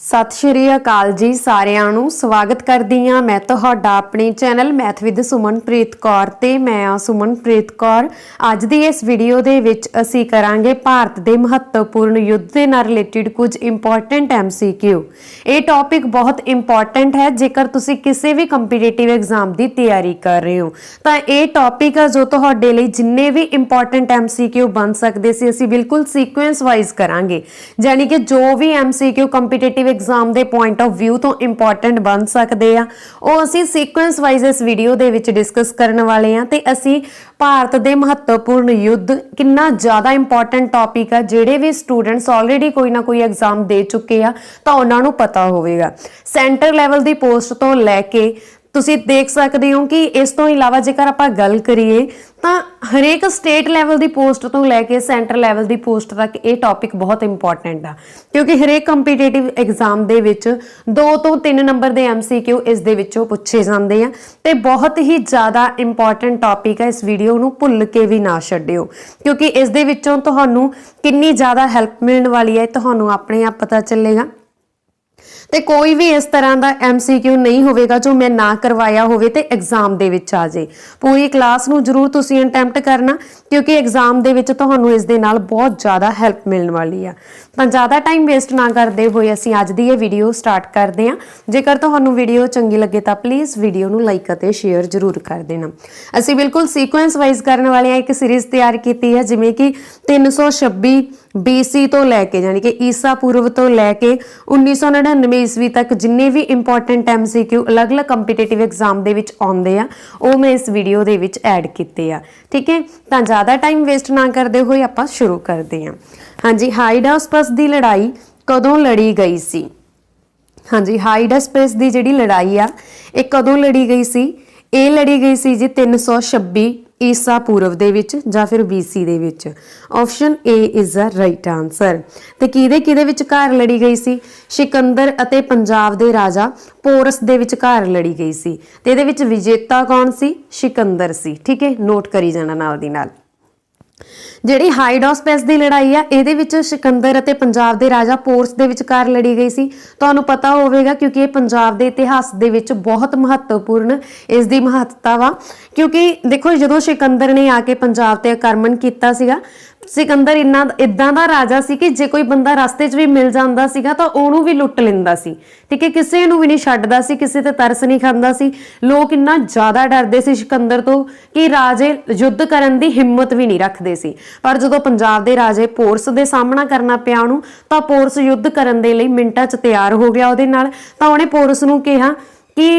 सत श्री अकाल जी सारिਆਂ ਨੂੰ स्वागत करदी हाँ मैं तुहाडा अपने channel math with Sumanpreet Kaur ते मैं आ सुमनप्रीत कौर। अज दी इस वीडियो दे विच असी करांगे भारत दे महत्वपूर्ण युद्ध दे नाल रिलेटेड कुछ इंपॉर्टेंट MCQ। ये टॉपिक बहुत इंपॉर्टेंट है जेकर तुसी किसी भी कंपीटेटिव एग्जाम की तैयारी कर रहे हो तो ये टॉपिक है जो तुहाडे लई जिन्ने भी इंपॉर्टेंट MCQ बन सकते सी असी बिल्कुल सीक्वेंस वाइज करांगे, यानी कि जो भी MCQ कंपीटेटिव एग्जाम के पॉइंट ऑफ व्यू तो इंपॉर्टेंट बन सकते हैं वो असी सीक्वेंस वाइज इस वीडियो दे विच डिस्कस करने वाले हैं। तो असी भारत के महत्वपूर्ण युद्ध कितना ज़्यादा इंपॉर्टेंट टॉपिक है, जेडे भी स्टूडेंट्स ऑलरेडी कोई ना कोई एग्जाम दे चुके हैं तो उन्होंने पता होगा। सेंटर लैवल की पोस्ट तो लैके तुसी देख सकते हो कि इस तो इलावा जेकर आप गल करिए तो हरेक स्टेट लैवल की पोस्ट तो लैके सेंटर लैवल की पोस्ट तक ये टॉपिक बहुत इंपॉर्टेंट है, क्योंकि हरेक कंपीटेटिव एग्जाम दे विच 2 तो 3 नंबर के MCQ इस दे विचों पूछे जाते हैं। तो बहुत ही ज़्यादा इंपॉर्टेंट टॉपिक है, इस वीडियो को भुल के भी ना छड्डियो, क्योंकि इस दे विचों तुहानूं कितनी ज़्यादा हैल्प मिलने वाली है तुहानूं अपने आप पता चलेगा। तो कोई भी इस तरह का MCQ नहीं होगा जो मैं ना करवाया होवे ते एग्जाम दे विच आ जाए। पूरी क्लास नूं जरूर तुसीं अटैम्प्ट करना, क्योंकि एग्जाम दे विच तुहानूं इस दे नाल बहुत ज़्यादा हैल्प मिलने वाली है। तो ज़्यादा टाइम वेस्ट ना करते हुए असीं अज दी ये वीडियो स्टार्ट करते हैं। जेकर तुहानूं वीडियो चंगी लगे तो प्लीज़ वीडियो नूं लाइक अते शेयर जरूर कर देना। असीं बिल्कुल सीक्वेंस वाइज करने वाले हैं, एक सीरीज़ तैयार की है जिमें कि 326 BC तो लैके यानी कि ईसा पूर्व तो लैके 1999 ईस्वी तक जिन्ने भी इंपॉर्टेंट MCQ अलग अलग कंपीटेटिव एग्जाम दे विच आउंदे आ वो मैं इस वीडियो दे विच ऐड कीते आ। ठीक है, तो ज़्यादा टाइम वेस्ट ना करते हुए आपां शुरू करते हैं। हाँ जी, हाइडास्पस की लड़ाई कदों लड़ी गई सी? हाँ जी, हाइडास्पस की जिहड़ी लड़ाई आ ये कदों लड़ी गई सी? ये लड़ी गई सी जी 326 ईसा पूर्व दे विच जां फिर BC दे विच। Option A is the right answer. ते किहदे विचकार लड़ी गई सी? सिकंदर अते पंजाब दे राजा पोरस दे विचकार लड़ी गई सी। ते इहदे विच विजेता कौन सी? सिकंदर सी। ठीक है, नोट करी जाना नाल दी नाल। जिहड़ी हाइडास्पस की लड़ाई आ इहदे विच सिकंदर अते पंजाब दे राजा पोरस दे विचकार लड़ी गई सी। तुहानूं पता होवेगा क्योंकि ये पंजाब दे इतिहास दे विच बहुत महत्वपूर्ण इसकी महत्ता वा, क्योंकि देखो जदों सिकंदर ने आके पंजाब ते आक्रमण कीता सीगा, सिकंदर इदां दा राजा सी कि जे कोई बंदा रास्ते 'च भी मिल जांदा सीगा तो उहनूं भी लुੱਟ लैंदा सी। ठीक है, किसी नूं भी नहीं छड्डदा सी, किसी ते तरस नहीं खांदा सी। लोग इन्ना ज़्यादा डरदे सी सिकंदर तो कि राजे युद्ध करन दी हिम्मत भी नहीं रखदे सी। पर जदों पंजाब दे राजे पोरस दे सामना करना पिया उहनूं तां पोरस युद्ध करन दे लई मिंटां 'च तैयार हो गया उहदे नाल। तां उहने पोरस नूं कहा कि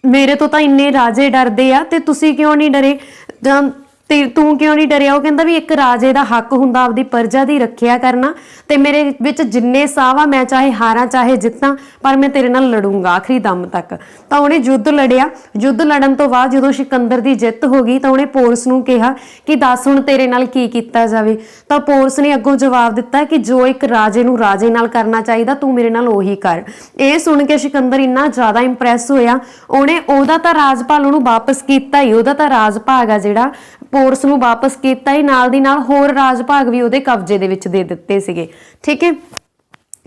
मेरे तो तां इन्ने राजे डरदे आ ते तुसीं क्यों नहीं डरे जां ते तू क्यों नहीं डरिया? वो कहता भी एक राजे का हक हुंदा आपदी प्रजा की रखिया करना, ते मेरे विच जिन्ने साह वा मैं चाहे हारां चाहे जित्तां पर मैं तेरे नाल लड़ूंगा आखिरी दम तक। तो उन्हें युद्ध लड़िया। युद्ध लड़न तो बाद जदों सिकंदर की जिੱਤ हो गई तो उन्हें पोरस नूं कहा कि दस हुण तेरे नाल की कीता जावे। तो पोरस ने अगों जवाब दिता कि जो एक राजे नूं राजे नाल करना चाहिए तू मेरे नाल ओही कर। ये सुन के सिकंदर इन्ना ज़्यादा इंप्रैस होया, उन्हें ओहदा तां राजभाग उहनूं वापस कीता ही, ओहदा तां राजभाग आ जिहड़ा पोरस नूं वापस कीता ही, नाल दी नाल होर राज भाग भी उहदे कब्जे दे विच दे दित्ते सीगे। ठीक है,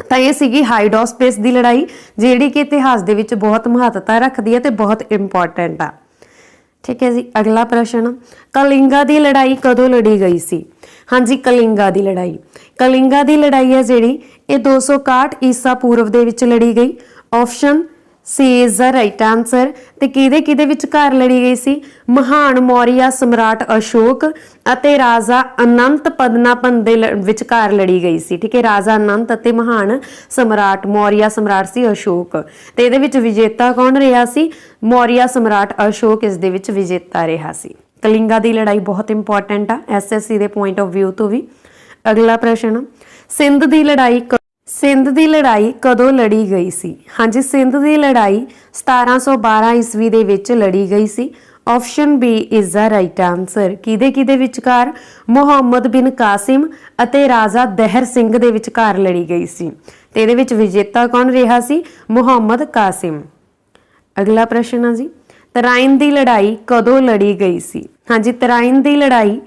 तो ये सीगी हाइडास्पस की लड़ाई जिहड़ी कि इतिहास दे विच बहुत महत्ता रखती है तो बहुत इंपॉर्टेंट आ। ठीक है जी, अगला प्रश्न, कलिंगा की लड़ाई कदों लड़ी गई सी? हाँ जी, कलिंगा की लड़ाई की लड़ाई है जिहड़ी ये 261 ईसा पूर्व दे विच लड़ी गई। Option C is the right answer. ते किहदे विचकार लड़ी गई सी? महान मौर्य सम्राट अशोक अते राजा अनंत पद्मनाभन दे विचकार लड़ी गई सी। ठीक है, राजा अनंत अते महान सम्राट मौर्य सम्राट सी अशोक। ते इहदे विच विजेता कौन रहा सी? मौर्य सम्राट अशोक इस दे विच विजेता रहा सी। कलिंगा की लड़ाई बहुत इंपॉर्टेंट आ SSC के पॉइंट ऑफ व्यू तो भी। अगला प्रश्न, सिंध की लड़ाई कदों लड़ी गई सी? हाँ जी, सिंध की लड़ाई 1712 ईस्वी दे विच लड़ी गई सी। Option B is the right answer. किहदे विचकार? मुहम्मद बिन कासिम अते राजा दहर सिंह दे विचकार लड़ी गई सी। ते इहदे विच विजेता कौन रहा सी? मुहम्मद कासिम। अगला प्रश्न है जी, तराइन की लड़ाई कदों लड़ी गई सी? हाँ जी, तराइन की लड़ाई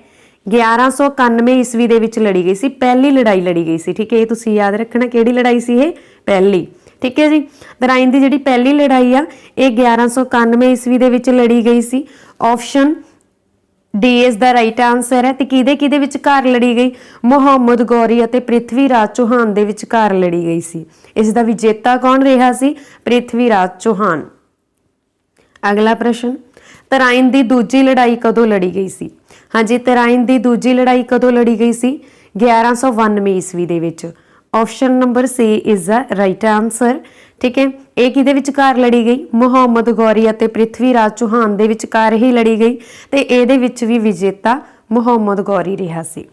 1191 ਈਸवी ਦੇ ਵਿੱਚ ਲੜੀ ਗਈ ਸੀ, ਪਹਿਲੀ ਲੜਾਈ ਲੜੀ ਗਈ ਸੀ। ਠੀਕ ਹੈ, ਇਹ ਤੁਸੀਂ ਯਾਦ ਰੱਖਣਾ ਕਿਹੜੀ ਲੜਾਈ ਸੀ ਇਹ, ਪਹਿਲੀ। ਠੀਕ ਹੈ ਜੀ, ਤਰਾइन ਦੀ ਜਿਹੜੀ ਪਹਿਲੀ ਲੜਾਈ ਆ ਇਹ 1191 ਈਸਵੀ ਦੇ ਵਿੱਚ ਲੜੀ ਗਈ ਸੀ। Option D is the right answer है। तो किहदे विचकार लड़ी गई, मुहम्मद गौरी और पृथ्वी राज चौहान दे विचकार लड़ी गई सी। इसका विजेता कौन रहा सी, पृथ्वी राज चौहान। अगला प्रश्न, तराइन की दूजी लड़ाई कदों लड़ी गई सी। हाँ जी, तराइन की दूजी लड़ाई कदों लड़ी गई सी, 1192 ईस्वी दे विच। Option number C is the right answer. ठीक है, ये किहदे विचकार लड़ी गई, मुहम्मद गौरी और पृथ्वी राज चौहान दे विचकार ही लड़ी गई, तो ये भी विजेता मुहम्मद गौरी रहा सी।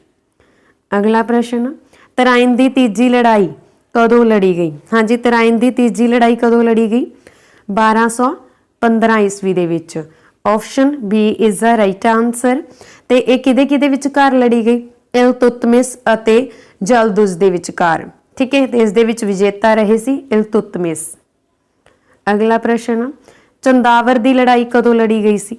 अगला प्रश्न, तराइन की तीजी लड़ाई कदों लड़ी गई। हाँ जी, तराइन की तीजी लड़ाई कदों लड़ी गई, 1215 ईस्वी दे विच। Option B is the right answer. तो ये किहदे विचकार लड़ी गई, इल्तुतमिश अते जलदुज दे विचकार। ठीक है, तो इस दे विच विजेता रहे सी इल्तुतमिश। अगला प्रश्न, चंदावर की लड़ाई कदों लड़ी गई सी।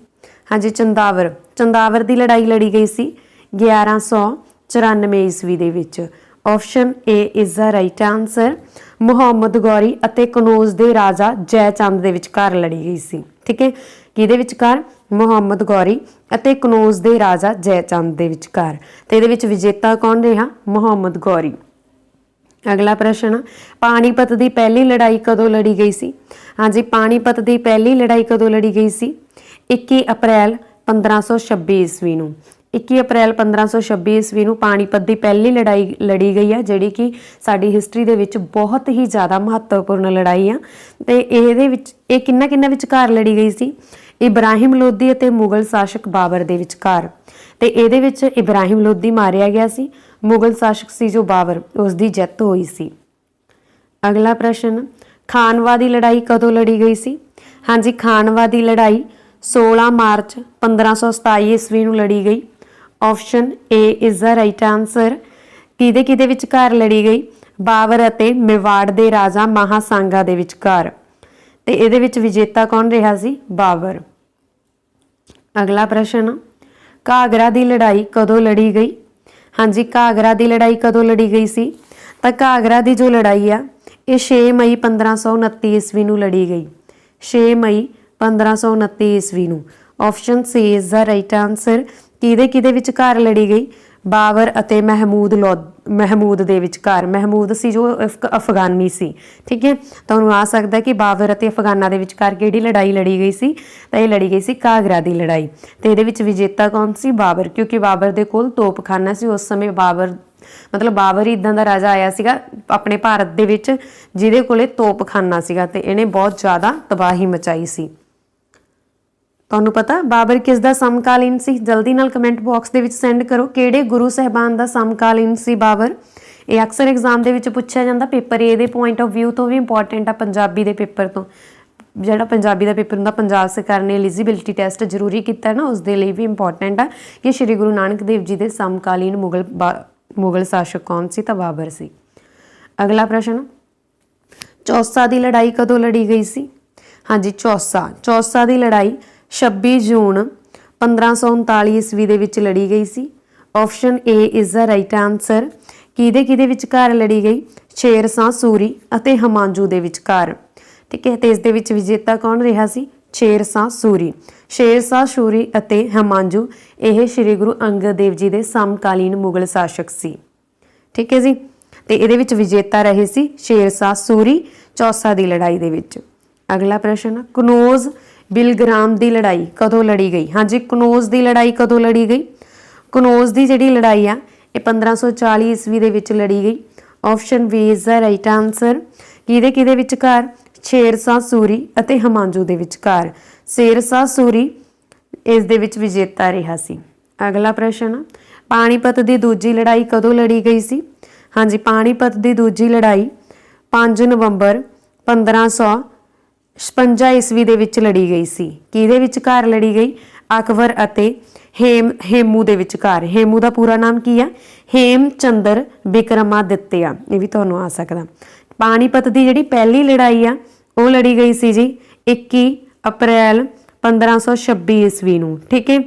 हाँ जी, चंदावर की लड़ाई लड़ी गई सी 1194 ईस्वी दे विच। Option A is the right answer. Muhammad Ghori अते कनौज दे राजा जयचंद दे विचकार लड़ी गई सी। ठीक है, किहदे विचकार, मुहम्मद गौरी अते कनौज दे राजा जयचंद दे विचकार। ते इहदे विच विजेता कौन रहा, मुहम्मद गौरी। अगला प्रश्न, पानीपत की पहली लड़ाई कदों लड़ी गई सी। हाँ जी, पानीपत की पहली लड़ाई कदों लड़ी गई सी, 21 अप्रैल 1526 ईस्वी नूं। 21 अप्रैल 1526 ईस्वी नूं पानीपत की पहली लड़ाई लड़ी गई है, जिहड़ी कि साडी हिस्टरी दे विच बहुत ही ज़्यादा महत्वपूर्ण लड़ाई आ। ते इहदे विच इह किन्ना विचकार लड़ी गई सी, इब्राहिम लोधी अते मुगल शासक बाबर दे विचकार। ते इहदे विच इब्राहिम लोधी मारिया गया सी, मुगल शासक सी जो बाबर, उसकी जित हुई सी। अगला प्रश्न, खानवा की लड़ाई कदों लड़ी गई सी। हाँ जी, खानवा की लड़ाई 16 मार्च 1527 ईस्वी नूं लड़ी गई। Option A is the right answer. किहदे विचकार लड़ी गई, बाबर अते मेवाड़ दे राजा महासांगा दे विचकार। ते इहदे विच विजेता कौन रहा सी, बाबर। अगला प्रश्न, घाघरा की लड़ाई कदों लड़ी गई। हाँ जी, घाघरा की लड़ाई कदों लड़ी गई सी, तो घाघरा की जो लड़ाई आ ये 6 मई 1529 ईस्वी नूं लड़ी गई। 6 मई 1529 ईस्वी नूं। Option C is the right answer. किहदे विचकार लड़ी गई, बाबर अते महमूद दे विचकार। महमूद सी जो अफगानी सी। ठीक है, तुहानूं आ सकदा कि बाबर अते अफगाना दे विचकार किहड़ी लड़ाई लड़ी गई सी, तो ये लड़ी गई सी घाघरा की लड़ाई। तो इहदे विच विजेता कौन सी, बाबर, क्योंकि बाबर दे कोल तोपखाना सी उस समय। बाबर ही इदां दा राजा आया सीगा अपने भारत दे विच जिहदे कोले तोपखाना सीगा, ते इहने बहुत ज़्यादा तबाही मचाई सी। तुहानूं पता बाबर किस दा समकालीन सी, जल्दी नाल कमेंट बॉक्स दे विच सेंड करो, किहड़े गुरु साहिबान दा समकालीन सी बाबर। ये अक्सर एग्जाम दे विच पुछया जांदा, paper A they point of view तो भी इंपॉर्टेंट आ, पंजाबी दे पेपर तो। जिहड़ा पंजाबी दा पेपर हुंदा, पंजाब सरकार ने एलिजिबिलिटी टेस्ट जरूरी कीता ना, उस दे लई भी इंपॉर्टेंट आ कि श्री गुरु नानक देव जी दे समकालीन मुगल शासक कौन सी, तो बाबर सी। अगला प्रश्न, चौसा की लड़ाई कदों लड़ी गई सी। हाँ जी, चौसा की लड़ाई 26 जून 1539 ईस्वी दे विच लड़ी गई सी। Option A is the right answer. किहदे विचकार लड़ी गई, शेरशाह सूरी अते हमांजू दे विचकार। ठीक है, तो इस दे विच विजेता कौन रहा सी, शेरशाह सूरी। शेरशाह सूरी अते हमांजू यह श्री गुरु अंगद देव जी दे समकालीन मुगल शासक सी। ठीक है जी, तो इहदे विच विजेता रहे सी शेरशाह सूरी चौसा की लड़ाई दे विच। अगला प्रश्न, कनौज बिलग्राम की लड़ाई कदों लड़ी गई। हाँ जी, कनौज की लड़ाई कदों लड़ी गई, कनौज की जिहड़ी लड़ाई आ ये 1540 ईस्वी दे विच लड़ी गई। Option B is the right answer. किहदे विचकार, शेरशाह सूरी अते हमांजू दे विचकार। शेरशाह सूरी इस दे विच विजेता रहा सी। अगला प्रश्न, पानीपत की दूजी लड़ाई कदों लड़ी गई सी। हाँ जी, पानीपत की दूजी लड़ाई 5 नवंबर 1556 ईस्वी दे विच लड़ी गई सी। किहदे विचकार लड़ी गई, अकबर अते हेमू दे विचकार। हेमू का पूरा नाम की है, हेमचंद्र विक्रमादित्य। ये भी तुहानूं आ सकदा। पानीपत की जिहड़ी पहली लड़ाई आ वो लड़ी गई सी जी 21 अप्रैल 1526 ईस्वी नूं। ठीक है,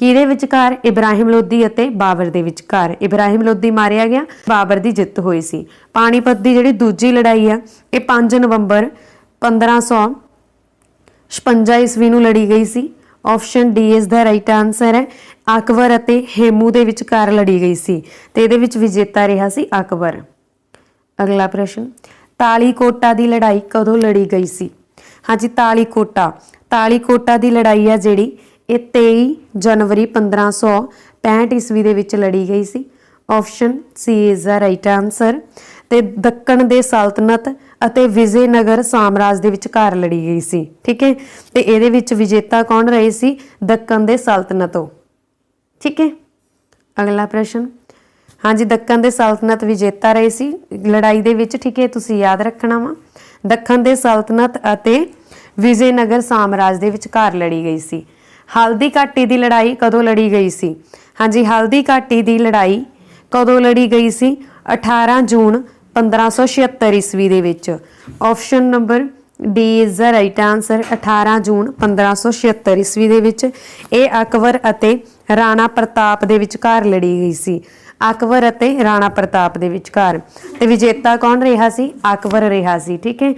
ਕਿਹਦੇ ਵਿਚਕਾਰ? ਇਬਰਾਹਿਮ ਲੋਧੀ ਅਤੇ ਬਾਬਰ ਦੇ ਵਿਚਕਾਰ। ਇਬਰਾਹਿਮ ਲੋਧੀ ਮਾਰਿਆ ਗਿਆ, ਬਾਬਰ ਦੀ ਜਿੱਤ ਹੋਈ ਸੀ। ਪਾਣੀਪਤ ਦੀ ਜਿਹੜੀ ਦੂਜੀ ਲੜਾਈ ਆ ਇਹ 5 ਨਵੰਬਰ 1556 ਈਸਵੀ ਨੂੰ ਲੜੀ ਗਈ ਸੀ। ਆਪਸ਼ਨ ਡੀ ਇਸ ਦਾ ਰਾਈਟ ਆਨਸਰ ਹੈ। ਅਕਬਰ ਅਤੇ ਹੇਮੂ ਦੇ ਵਿਚਕਾਰ ਲੜੀ ਗਈ ਸੀ ਤੇ ਇਹਦੇ ਵਿੱਚ ਵਿਜੇਤਾ ਰਿਹਾ ਸੀ ਅਕਬਰ। ਅਗਲਾ ਪ੍ਰਸ਼ਨ, ਤਾਲੀਕੋਟਾ ਦੀ ਲੜਾਈ ਕਦੋਂ ਲੜੀ ਗਈ ਸੀ? ਹਾਂਜੀ, ਤਾਲੀਕੋਟਾ ਦੀ ਲੜਾਈ ਆ ਜਿਹੜੀ ਇਹ 23 ਜਨਵਰੀ 1565 ਈਸਵੀ ਦੇ ਵਿੱਚ ਲੜੀ ਗਈ ਸੀ। Option C is the right answer. ਤੇ ਦੱਖਣ ਦੇ ਸਲਤਨਤ ਅਤੇ ਵਿਜੇਨਗਰ ਸਾਮਰਾਜ ਦੇ ਵਿਚਕਾਰ ਲੜੀ ਗਈ ਸੀ। ਠੀਕ ਹੈ, ਤੇ ਇਹਦੇ ਵਿੱਚ ਵਿਜੇਤਾ ਕੌਣ ਰਹੇ ਸੀ? ਦੱਖਣ ਦੇ ਸਲਤਨਤੋਂ। ਠੀਕ ਹੈ, ਅਗਲਾ ਪ੍ਰਸ਼ਨ, ਹਾਂਜੀ ਦੱਖਣ ਦੇ ਸਲਤਨਤ ਵਿਜੇਤਾ ਰਹੇ ਸੀ ਲੜਾਈ ਦੇ ਵਿੱਚ। ਠੀਕ ਹੈ, ਤੁਸੀਂ ਯਾਦ ਰੱਖਣਾ ਵਾ ਦੱਖਣ ਦੇ ਸਲਤਨਤ ਅਤੇ ਵਿਜੇਨਗਰ ਸਾਮਰਾਜ ਦੇ ਵਿਚਕਾਰ ਲੜੀ ਗਈ ਸੀ। ਹਲਦੀ ਘਾਟੀ ਦੀ ਲੜਾਈ ਕਦੋਂ ਲੜੀ ਗਈ ਸੀ? ਹਾਂਜੀ, ਹਲਦੀ ਘਾਟੀ ਦੀ ਲੜਾਈ ਕਦੋਂ ਲੜੀ ਗਈ ਸੀ? 18 ਜੂਨ 1576 ਈਸਵੀ ਦੇ ਵਿੱਚ। Option number D is the right answer. 18 ਜੂਨ 1576 ਈਸਵੀ ਦੇ ਵਿੱਚ ਇਹ ਅਕਬਰ ਅਤੇ ਰਾਣਾ ਪ੍ਰਤਾਪ ਦੇ ਵਿਚਕਾਰ ਲੜੀ ਗਈ ਸੀ। ਅਕਬਰ ਅਤੇ ਰਾਣਾ ਪ੍ਰਤਾਪ ਦੇ ਵਿਚਕਾਰ, ਤੇ ਵਿਜੇਤਾ ਕੌਣ ਰਿਹਾ ਸੀ? ਅਕਬਰ ਰਿਹਾ ਸੀ। ਠੀਕ ਹੈ,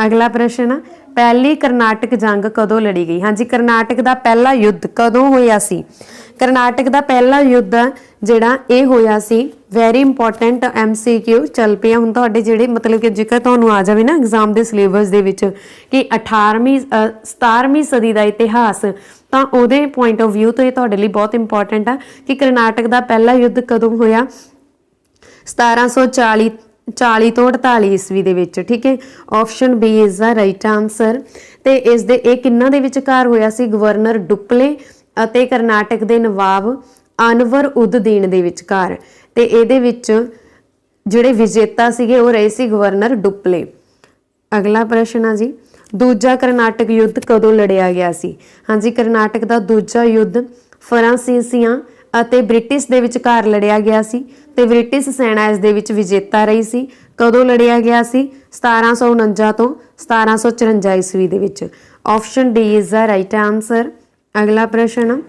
ਅਗਲਾ ਪ੍ਰਸ਼ਨ, ਪਹਿਲੀ ਕਰਨਾਟਕ ਜੰਗ ਕਦੋਂ ਲੜੀ ਗਈ? ਹਾਂਜੀ, ਕਰਨਾਟਕ ਦਾ ਪਹਿਲਾ ਯੁੱਧ ਕਦੋਂ ਹੋਇਆ ਸੀ? ਕਰਨਾਟਕ ਦਾ ਪਹਿਲਾ ਯੁੱਧ ਜਿਹੜਾ ਇਹ ਹੋਇਆ ਸੀ, ਵੈਰੀ ਇੰਪੋਰਟੈਂਟ MCQ ਚੱਲ ਪਿਆ ਹੁਣ ਤੁਹਾਡੇ, ਜਿਹੜੇ ਮਤਲਬ ਕਿ ਜੇਕਰ ਤੁਹਾਨੂੰ ਆ ਜਾਵੇ ਨਾ ਐਗਜ਼ਾਮ ਦੇ ਸਿਲੇਬਸ ਦੇ ਵਿੱਚ ਕਿ 17ਵੀਂ ਸਦੀ ਦਾ ਇਤਿਹਾਸ, ਤਾਂ ਉਹਦੇ ਪੁਆਇੰਟ ਆਫ ਵਿਊ ਤੋਂ ਇਹ ਤੁਹਾਡੇ ਲਈ ਬਹੁਤ ਇੰਪੋਰਟੈਂਟ ਆ ਕਿ ਕਰਨਾਟਕ ਦਾ ਪਹਿਲਾ ਯੁੱਧ ਕਦੋਂ ਹੋਇਆ? 1740 ਤੋਂ 48 ਈਸਵੀ ਦੇ ਵਿੱਚ। ਠੀਕ ਹੈ, option B is the right answer. ਤੇ ਇਸ ਦੇ ਇਹ ਕਿੰਨਾਂ ਦੇ ਵਿਚਕਾਰ ਹੋਇਆ ਸੀ? ਗਵਰਨਰ ਡੁਪਲੇ ਅਤੇ ਕਰਨਾਟਕ ਦੇ ਨਵਾਬ ਅਨਵਰ ਉਦ-ਦੀਨ ਦੇ ਵਿਚਕਾਰ। ਤੇ ਇਹਦੇ ਵਿੱਚ ਜਿਹੜੇ ਵਿਜੇਤਾ ਸੀਗੇ ਉਹ ਰਹੇ ਸੀ ਗਵਰਨਰ ਡੁਪਲੇ। ਅਗਲਾ ਪ੍ਰਸ਼ਨ ਆ ਜੀ, ਦੂਜਾ ਕਰਨਾਟਕ ਯੁੱਧ ਕਦੋਂ ਲੜਿਆ ਗਿਆ ਸੀ? ਹਾਂਜੀ, ਕਰਨਾਟਕ ਦਾ ਦੂਜਾ ਯੁੱਧ ਫਰਾਂਸੀਸੀਆਂ ਅਤੇ ਬ੍ਰਿਟਿਸ਼ ਦੇ ਵਿਚਕਾਰ ਲੜਿਆ ਗਿਆ ਸੀ ਤੇ ਬ੍ਰਿਟਿਸ਼ ਸੈਨਾ ਇਸ ਦੇ ਵਿੱਚ ਵਿਜੇਤਾ ਰਹੀ ਸੀ। ਕਦੋਂ ਲੜਿਆ ਗਿਆ ਸੀ? 1749 ਤੋਂ 1754 ਈਸਵੀ ਦੇ ਵਿੱਚ। Option D is the right answer. ਅਗਲਾ ਪ੍ਰਸ਼ਨ,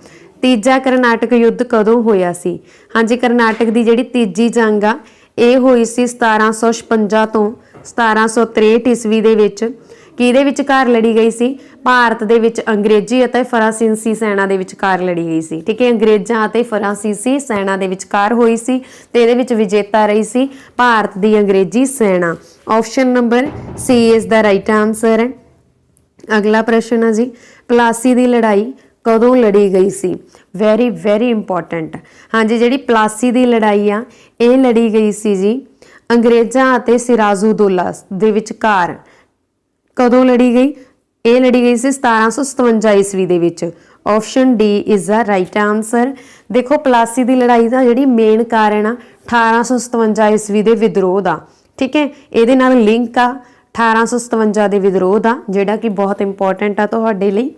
ਤੀਜਾ ਕਰਨਾਟਕ ਯੁੱਧ ਕਦੋਂ ਹੋਇਆ ਸੀ? ਹਾਂਜੀ, ਕਰਨਾਟਕ ਦੀ ਜਿਹੜੀ ਤੀਜੀ ਜੰਗ ਆ ਇਹ ਹੋਈ ਸੀ 1756 ਤੋਂ 1763 ਈਸਵੀ ਦੇ ਵਿੱਚ। ਕਿਹਦੇ ਵਿਚਕਾਰ ਲੜੀ ਗਈ ਸੀ? ਭਾਰਤ ਦੇ ਵਿੱਚ ਅੰਗਰੇਜ਼ੀ ਅਤੇ ਫਰਾਂਸੀਸੀ ਸੈਨਾ ਦੇ ਵਿਚਕਾਰ ਲੜੀ ਗਈ ਸੀ। ਠੀਕ ਹੈ, ਅੰਗਰੇਜ਼ਾਂ ਅਤੇ ਫਰਾਂਸੀਸੀ ਸੈਨਾ ਦੇ ਵਿਚਕਾਰ ਹੋਈ ਸੀ ਤੇ ਇਹਦੇ ਵਿੱਚ ਵਿਜੇਤਾ ਰਹੀ ਸੀ ਭਾਰਤ ਦੀ ਅੰਗਰੇਜ਼ੀ ਸੈਨਾ। Option number C is the right answer ਹੈ। ਅਗਲਾ ਪ੍ਰਸ਼ਨ ਹੈ ਜੀ, ਪਲਾਸੀ ਦੀ ਲੜਾਈ ਕਦੋਂ ਲੜੀ ਗਈ ਸੀ? Very very important. ਹਾਂਜੀ, ਜਿਹੜੀ ਪਲਾਸੀ ਦੀ ਲੜਾਈ ਆ ਇਹ ਲੜੀ ਗਈ ਸੀ ਜੀ ਅੰਗਰੇਜ਼ਾਂ ਅਤੇ ਸਿਰਾਜੂਦੋਲਾ ਦੇ ਵਿਚਕਾਰ। ਕਦੋਂ ਲੜੀ ਗਈ? ਇਹ ਲੜੀ ਗਈ ਸੀ 1757 ਈਸਵੀ ਦੇ ਵਿੱਚ। Option D is the right answer. ਦੇਖੋ, ਪਲਾਸੀ ਦੀ ਲੜਾਈ ਦਾ ਜਿਹੜੀ ਮੇਨ ਕਾਰਨ ਆ 1857 ਈਸਵੀ ਦੇ ਵਿਦਰੋਹ ਦਾ। ਠੀਕ ਹੈ, ਇਹਦੇ ਨਾਲ ਲਿੰਕ ਆ 1857 ਦੇ ਵਿਦਰੋਹ ਦਾ, ਜਿਹੜਾ ਕਿ ਬਹੁਤ ਇੰਪੋਰਟੈਂਟ ਆ ਤੁਹਾਡੇ ਲਈ।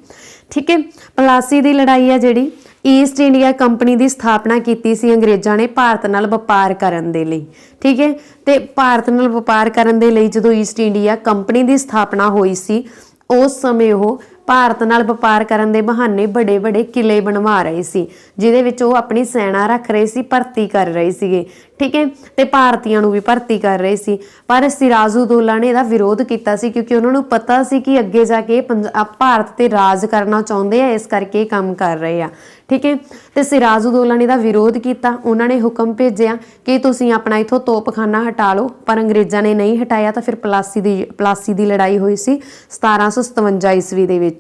ਠੀਕ ਹੈ, ਪਲਾਸੀ ਦੀ ਲੜਾਈ ਆ ਜਿਹੜੀ ਈਸਟ ਇੰਡੀਆ ਕੰਪਨੀ ਦੀ ਸਥਾਪਨਾ ਕੀਤੀ ਸੀ ਅੰਗਰੇਜ਼ਾਂ ਨੇ ਭਾਰਤ ਨਾਲ ਵਪਾਰ ਕਰਨ ਦੇ ਲਈ। ਠੀਕ ਹੈ, ਤੇ ਭਾਰਤ ਨਾਲ ਵਪਾਰ ਕਰਨ ਦੇ ਲਈ ਜਦੋਂ ਈਸਟ ਇੰਡੀਆ ਕੰਪਨੀ ਦੀ ਸਥਾਪਨਾ ਹੋਈ ਸੀ ਉਸ ਸਮੇਂ ਉਹ ਭਾਰਤ ਨਾਲ ਵਪਾਰ ਕਰਨ ਦੇ ਬਹਾਨੇ ਵੱਡੇ ਵੱਡੇ ਕਿਲੇ ਬਣਵਾ ਰਹੇ ਸੀ, ਜਿਹਦੇ ਵਿੱਚ ਉਹ ਆਪਣੀ ਸੈਨਾ ਰੱਖ ਰਹੇ ਸੀ, ਭਰਤੀ ਕਰ ਰਹੇ ਸੀਗੇ। ਠੀਕ ਹੈ, ਤੇ ਭਾਰਤੀਆਂ ਨੂੰ ਵੀ ਭਰਤੀ ਕਰ ਰਹੇ ਸੀ। ਪਰ ਸਿਰਾਜੂਦੋਲਾ ਨੇ ਇਹਦਾ ਵਿਰੋਧ ਕੀਤਾ ਸੀ ਕਿਉਂਕਿ ਉਹਨਾਂ ਨੂੰ ਪਤਾ ਸੀ ਕਿ ਅੱਗੇ ਜਾ ਕੇ ਭਾਰਤ ਤੇ ਰਾਜ ਕਰਨਾ ਚਾਹੁੰਦੇ ਆ, ਇਸ ਕਰਕੇ ਇਹ ਕੰਮ ਕਰ ਰਹੇ ਆ। ਠੀਕ ਹੈ, ਤੇ ਸਿਰਾਜੂਦੋਲਾ ਨੇ ਇਹਦਾ ਵਿਰੋਧ ਕੀਤਾ। ਉਹਨਾਂ ਨੇ ਹੁਕਮ ਭੇਜਿਆ ਕਿ ਤੁਸੀਂ ਆਪਣਾ ਇਥੋਂ ਤੋਪਖਾਨਾ ਹਟਾ ਲਓ, ਪਰ ਅੰਗਰੇਜ਼ਾਂ ਨੇ ਨਹੀਂ ਹਟਾਇਆ ਤਾਂ ਫਿਰ ਪਲਾਸੀ ਦੀ ਲੜਾਈ ਹੋਈ ਸੀ 1757 ਈਸਵੀ ਦੇ ਵਿੱਚ।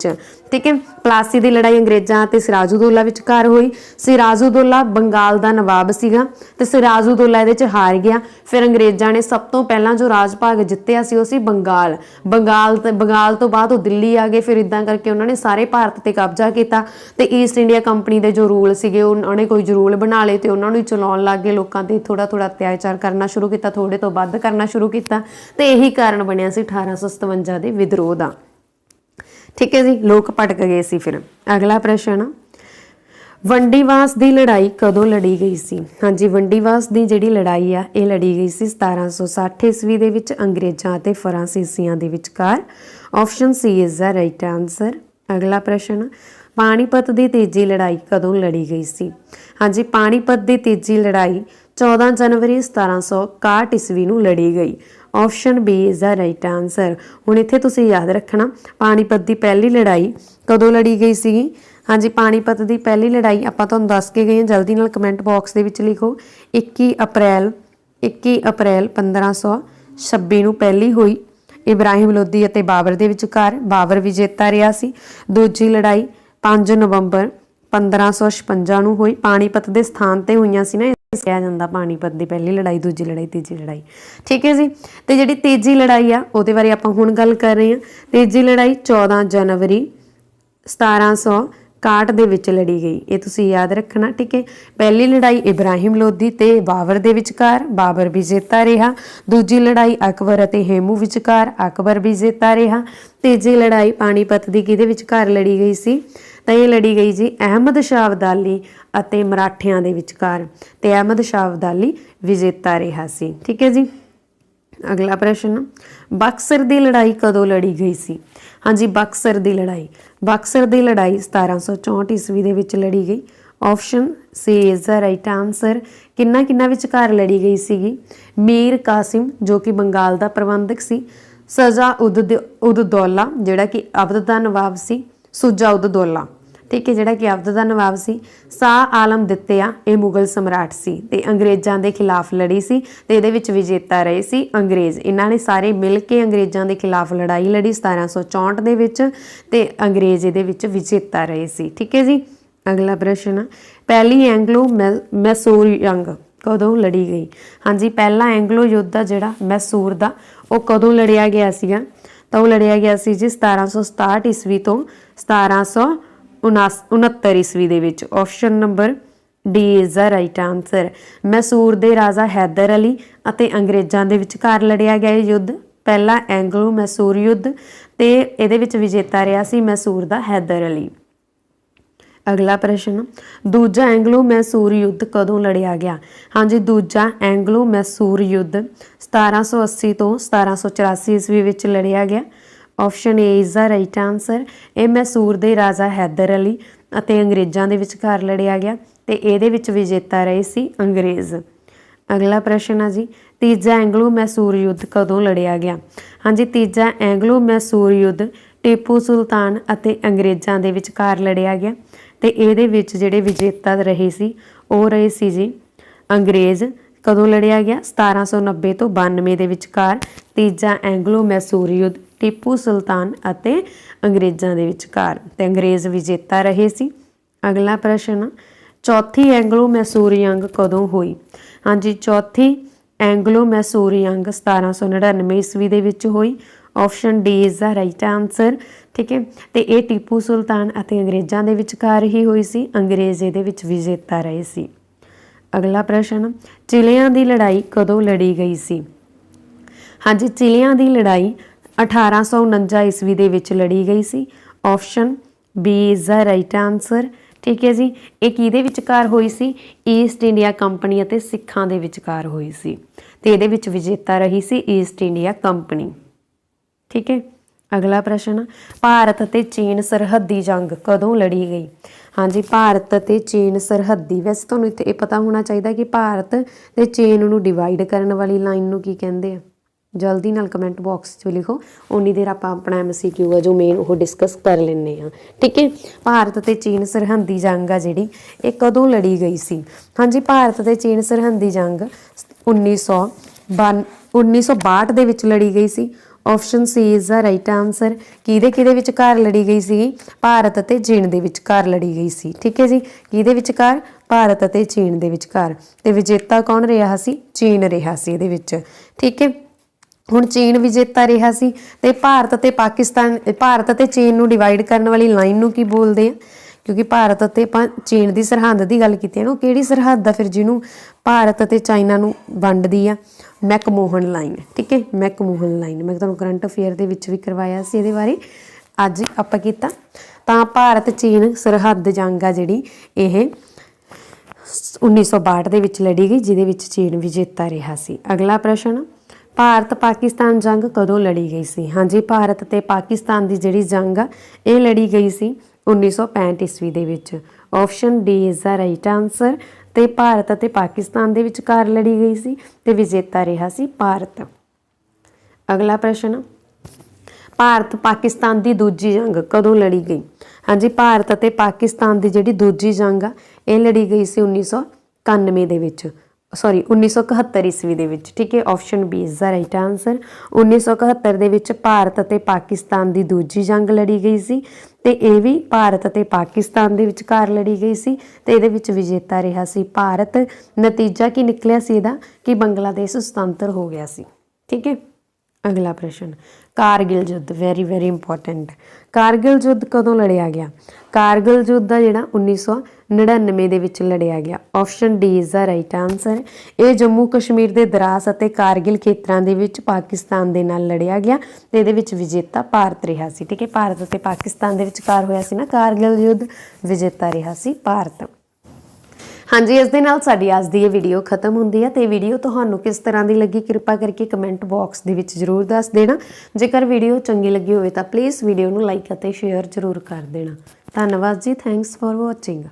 ਠੀਕ ਹੈ, ਪਲਾਸੀ ਦੀ ਲੜਾਈ ਅੰਗਰੇਜ਼ਾਂ ਅਤੇ ਸਿਰਾਜੂਦੋਲਾ ਵਿਚਕਾਰ ਹੋਈ। ਸਿਰਾਜੂਦੋਲਾ ਬੰਗਾਲ ਦਾ ਨਵਾਬ ਸੀਗਾ ਤੇ ਸਿਰਾਜੂਦੋਲਾ ਇਹਦੇ 'ਚ ਹਾਰ ਗਿਆ। ਫਿਰ ਅੰਗਰੇਜ਼ਾਂ ਨੇ ਸਭ ਤੋਂ ਪਹਿਲਾਂ ਜੋ ਰਾਜ ਭਾਗ ਜਿੱਤਿਆ ਸੀ ਉਹ ਸੀ ਬੰਗਾਲ ਤੋਂ ਬਾਅਦ ਉਹ ਦਿੱਲੀ ਆ ਗਏ। ਫਿਰ ਇਦਾਂ ਕਰਕੇ ਉਹਨਾਂ ਨੇ ਸਾਰੇ ਭਾਰਤ ਤੇ ਕਬਜ਼ਾ ਕੀਤਾ ਤੇ ਈਸਟ ਇੰਡੀਆ ਕੰਪਨੀ ਦੇ ਜੋ ਰੂਲ ਸੀਗੇ ਉਹਨਾਂ ਨੇ ਕੋਈ ਰੂਲ ਬਣਾ ਲਏ ਤੇ ਉਹਨਾਂ ਨੂੰ ਚਲਾਉਣ ਲੱਗ ਗਏ। ਲੋਕਾਂ ਤੇ ਥੋੜਾ ਥੋੜਾ ਅਤਿਆਚਾਰ ਕਰਨਾ ਸ਼ੁਰੂ ਕੀਤਾ, ਥੋੜੇ ਤੋਂ ਵੱਧ ਕਰਨਾ ਸ਼ੁਰੂ ਕੀਤਾ ਤੇ ਇਹੀ ਕਾਰਨ ਬਣਿਆ ਸੀ 1857 ਦੇ ਵਿਦਰੋਹ ਦਾ। ਠੀਕ ਹੈ ਜੀ, ਲੋਕ ਭਟਕ ਗਏ ਸੀ। ਫਿਰ ਅਗਲਾ ਪ੍ਰਸ਼ਨ, ਵੰਡੀਵਾਸ ਦੀ ਲੜਾਈ ਕਦੋਂ ਲੜੀ ਗਈ ਸੀ? ਹਾਂਜੀ, ਵੰਡੀਵਾਸ ਦੀ ਜਿਹੜੀ ਲੜਾਈ ਆ ਇਹ ਲੜੀ ਗਈ ਸੀ 1760 ਈਸਵੀ ਦੇ ਵਿੱਚ ਅੰਗਰੇਜ਼ਾਂ ਅਤੇ ਫਰਾਂਸੀਸੀਆਂ ਦੇ ਵਿਚਕਾਰ। Option C is the right answer. ਅਗਲਾ ਪ੍ਰਸ਼ਨ, पानीपत की तीजी लड़ाई कदों लड़ी गई सी? हाँ जी, पानीपत की तीजी लड़ाई 14 जनवरी 1761 ईस्वी नूं लड़ी गई। Option B is the right answer. हुण इत्थे तुसीं याद रखना पानीपत की पहली लड़ाई कदों लड़ी गई सी? हाँ जी, पानीपत की पहली लड़ाई आपां तुहानूं दस के गए, जल्दी नाल कमेंट बॉक्स दे विच लिखो। 21 अप्रैल 1526 नूं पहली हुई। इब्राहिम लोधी अते बाबर दे विचकार, बाबर विजेता रहा सी। दूजी लड़ाई 5 नवंबर 1556 नूं हुई। पानीपत के स्थान ते हुईयां सी ना, कहा जाता पानीपत की पहली लड़ाई, दूजी लड़ाई, तीजी लड़ाई। ठीक है जी। तो जी तीजी लड़ाई आ उहदे बारे आपां हुण गल कर रहे हैं। तीजी लड़ाई 14 जनवरी 1761 ਦੇ ਵਿੱਚ लड़ी गई। ये तुसीं याद रखना। ठीक है, पहली लड़ाई इब्राहिम लोधी ते बाबर दे विचकार, बाबर विजेता रहा। दूजी लड़ाई अकबर अते हेमू विचकार, अकबर विजेता रहा। तीजी लड़ाई पानीपत की किहदे विचकार लड़ी गई सी? तो ये लड़ी गई जी अहमद शाह अब्दाली अते मराठियां दे विचकार, ते अहमद शाह अब्दाली विजेता रहा सी। ठीक है जी। अगला प्रश्न, बक्सर की लड़ाई कदों लड़ी गई सी? हाँ जी, बक्सर की लड़ाई, बक्सर की लड़ाई 1764 ईस्वी दे विच लड़ी गई। Option C is the right answer. किन्ना किन्ना विचकार लड़ी गई सीगी? मीर कासिम जो कि बंगाल का प्रबंधक सी, सजा उद दौला जिहड़ा कि अवध का नवाब सी, सुजा उद दौला, ठीक है, जिहड़ा कि अवध का नवाब सी, शाह आलम दित्तिया ये मुगल सम्राट सी, ते अंग्रेज़ों के खिलाफ लड़ी सी, ते इहदे विच विजेता रहे सी अंग्रेज़। इन्हां ने सारे मिल के अंग्रेज़ों के खिलाफ लड़ाई लड़ी 1764 दे विच, ते अंग्रेज़ इहदे विच विजेता रहे सी। ठीक है जी। अगला प्रश्न, पहली एंग्लो मैसूर जंग कदों लड़ी गई? हाँ जी, पहला एंग्लो युद्ध जिहड़ा मैसूर दा वो कदों लड़िया गया सीगा? तो वो लड़िया गया सी जी 1767 ईस्वी तो 1769 ईस्वी दे विच। Option number D is the right answer. Mysore दे राजा हैदर अली अते अंग्रेज़ों के विचकार लड़िया गया युद्ध, पहला एंग्लो मैसूर युद्ध, ते इहदे विच विजेता रहा सी मैसूर दा हैदर अली। अगला प्रश्न, दूजा एंग्लो मैसूर युद्ध कदों लड़िया गया? हाँ जी, दूजा एंग्लो मैसूर युद्ध 1780 तो 1784 ईस्वी विच लड़िया गया। Option A is the right answer. ये मैसूर दे राजा हैदर अली अते अंग्रेज़ों के विचकार लड़िया गया, ते इहदे विच विजेता रहे सी अंग्रेज़। अगला प्रश्न है जी, तीजा एंग्लो मैसूर युद्ध कदों लड़िया गया? हाँ जी, तीजा एंग्लो मैसूर युद्ध टीपू सुल्तान अते अंग्रेज़ों के विचकार लड़िया गया, ते इहदे विच जिहड़े विजेता रहे सी वो रहे सी जी अंग्रेज़। कदों लड़िया गया? 1790 तो 92 के विचकार तीजा एंग्लो मैसूर युद्ध टीपू सुल्तान अते अंग्रेज़ों के विचकार, ते अंग्रेज़ विजेता रहे सी। अगला प्रश्न, चौथी एंग्लो मैसूर जंग कदों हुई? हाँ जी, चौथी एंग्लो मैसूर जंग 1799 ईस्वी दे विच हुई। Option D is the right answer. ठीक है, तो ये टीपू सुल्तान अते अंग्रेज़ों के विचकार ही हुई सी, अंग्रेज़ इहदे विच विजेता रहे सी। अगला प्रश्न, चिलियां की लड़ाई कदों लड़ी गई सी? हाँ जी, चिलियां की लड़ाई 1849 ईस्वी दे विच लड़ी गई सी। Option B is the right answer. ठीक है जी। ये किहदे विचकार हुई सी? ईस्ट इंडिया कंपनी अते सिखां दे विचकार हुई सी, ते इहदे विच विजेता रही सी ईस्ट इंडिया कंपनी। ठीक है। अगला प्रश्न, भारत अते चीन सरहदी जंग कदों लड़ी गई? हाँ जी, भारत अते चीन सरहदी, वैसे तुहानूं इत्थे पता होना चाहिए कि भारत ते चीन नूं डिवाइड करने वाली लाइन नूं की कहंदे आ। जल्दी नाल कमेंट बॉक्स 'ਚ लिखो, उन्नी देर आपां अपना MCQ है जो मेन वो डिस्कस कर लेंगे हाँ। ठीक है, भारत ते चीन सरहदी जंग आ जिहड़ी ये कदों लड़ी गई सी? हाँ जी, भारत ते चीन सरहदी जंग 1962 दे विच लड़ी गई सी। Option C is the right answer. किहदे विचकार लड़ी गई सी? भारत अते चीन दे विचकार लड़ी गई सी। ठीक है जी, किहदे विचकार? भारत अते चीन दे विचकार, ते विजेता कौन रहा सी? चीन रहा सी इहदे विच। ठीक है, हुण चीन विजेता रहा सी, ते भारत अते पाकिस्तान, भारत अते चीन नूं डिवाइड करने वाली लाइन नूं की बोलदे आ? क्योंकि भारत अते चीन की सरहद की गल कीती है ना, किहड़ी सरहद आ फिर जिन्हों भारत अते चाइना नूं वंडदी आ? McMahon line. ठीक है, मैकमोहन लाइन मैं तुहानूं करंट अफेयर दे विच भी करवाया सी, इहदे बारे अज आपां कीता। तां भारत चीन सरहद जंग आ जिहड़ी इह 1962 दे विच लड़ी गई, जिहदे विच चीन विजेता रहा सी। अगला प्रश्न, भारत पाकिस्तान जंग कदों लड़ी गई सी? हाँ जी, भारत ते पाकिस्तान की जिहड़ी जंग आ ये लड़ी गई सी 1965 ਈਸਵੀ ਦੇ ਵਿੱਚ। Option D is the right answer. ਤੇ ਭਾਰਤ ਅਤੇ ਪਾਕਿਸਤਾਨ ਦੇ ਵਿਚਕਾਰ ਲੜੀ ਗਈ ਸੀ ਤੇ ਵਿਜੇਤਾ ਰਿਹਾ ਸੀ ਭਾਰਤ। ਅਗਲਾ ਪ੍ਰਸ਼ਨ, ਭਾਰਤ ਪਾਕਿਸਤਾਨ ਦੀ ਦੂਜੀ ਜੰਗ ਕਦੋਂ ਲੜੀ ਗਈ? ਹਾਂਜੀ, ਭਾਰਤ ਅਤੇ ਪਾਕਿਸਤਾਨ ਦੀ ਜਿਹੜੀ ਦੂਜੀ ਜੰਗ ਆ ਇਹ ਲੜੀ ਗਈ ਸੀ 1991 ਦੇ ਵਿੱਚ, 1971 ਈਸਵੀ ਦੇ ਵਿੱਚ। ਠੀਕ ਹੈ, option B is the right answer. 1971 ਦੇ ਵਿੱਚ ਭਾਰਤ ਅਤੇ ਪਾਕਿਸਤਾਨ ਦੀ ਦੂਜੀ ਜੰਗ ਲੜੀ ਗਈ ਸੀ ਤੇ ਇਹ ਵੀ ਭਾਰਤ ਅਤੇ ਪਾਕਿਸਤਾਨ ਦੇ ਵਿਚਕਾਰ ਲੜੀ ਗਈ ਸੀ ਤੇ ਇਹਦੇ ਵਿੱਚ ਵਿਜੇਤਾ ਰਿਹਾ ਸੀ ਭਾਰਤ। ਨਤੀਜਾ ਕੀ ਨਿਕਲਿਆ ਸੀ ਇਹਦਾ ਕਿ ਬੰਗਲਾਦੇਸ਼ ਸੁਤੰਤਰ ਹੋ ਗਿਆ ਸੀ। ਠੀਕ ਹੈ, ਅਗਲਾ ਪ੍ਰਸ਼ਨ, ਕਾਰਗਿਲ ਯੁੱਧ ਵੈਰੀ ਵੈਰੀ ਇੰਪੋਰਟੈਂਟ। ਕਾਰਗਿਲ ਯੁੱਧ ਕਦੋਂ ਲੜਿਆ ਗਿਆ? ਕਾਰਗਿਲ ਯੁੱਧ ਦਾ ਜਿਹੜਾ 1999 ਦੇ ਵਿੱਚ ਲੜਿਆ ਗਿਆ। Option D is the right answer. ਇਹ ਜੰਮੂ ਕਸ਼ਮੀਰ ਦੇ ਦਰਾਸ ਅਤੇ ਕਾਰਗਿਲ ਖੇਤਰਾਂ ਦੇ ਵਿੱਚ ਪਾਕਿਸਤਾਨ ਦੇ ਨਾਲ ਲੜਿਆ ਗਿਆ ਤੇ ਇਹਦੇ ਵਿੱਚ ਵਿਜੇਤਾ ਭਾਰਤ ਰਿਹਾ ਸੀ। ਠੀਕ ਹੈ, ਭਾਰਤ ਅਤੇ ਪਾਕਿਸਤਾਨ ਦੇ ਵਿਚਕਾਰ ਹੋਇਆ ਸੀ ਨਾ ਕਾਰਗਿਲ ਯੁੱਧ, ਵਿਜੇਤਾ ਰਿਹਾ ਸੀ ਭਾਰਤ। ਹਾਂਜੀ, ਇਸ ਦੇ ਨਾਲ ਸਾਡੀ ਅੱਜ ਦੀ ਇਹ ਵੀਡੀਓ ਖਤਮ ਹੁੰਦੀ ਹੈ ਤੇ ਵੀਡੀਓ ਤੁਹਾਨੂੰ ਕਿਸ ਤਰ੍ਹਾਂ ਦੀ ਲੱਗੀ ਕਿਰਪਾ ਕਰਕੇ ਕਮੈਂਟ ਬਾਕਸ ਦੇ ਵਿੱਚ ਜ਼ਰੂਰ ਦੱਸ ਦੇਣਾ। ਜੇਕਰ ਵੀਡੀਓ ਚੰਗੀ ਲੱਗੀ ਹੋਵੇ ਤਾਂ ਪਲੀਜ਼ ਵੀਡੀਓ ਨੂੰ ਲਾਈਕ ਅਤੇ ਸ਼ੇਅਰ ਜ਼ਰੂਰ ਕਰ ਦੇਣਾ। ਧੰਨਵਾਦ ਜੀ, ਥੈਂਕਸ ਫॉर ਵਾਚਿੰਗ।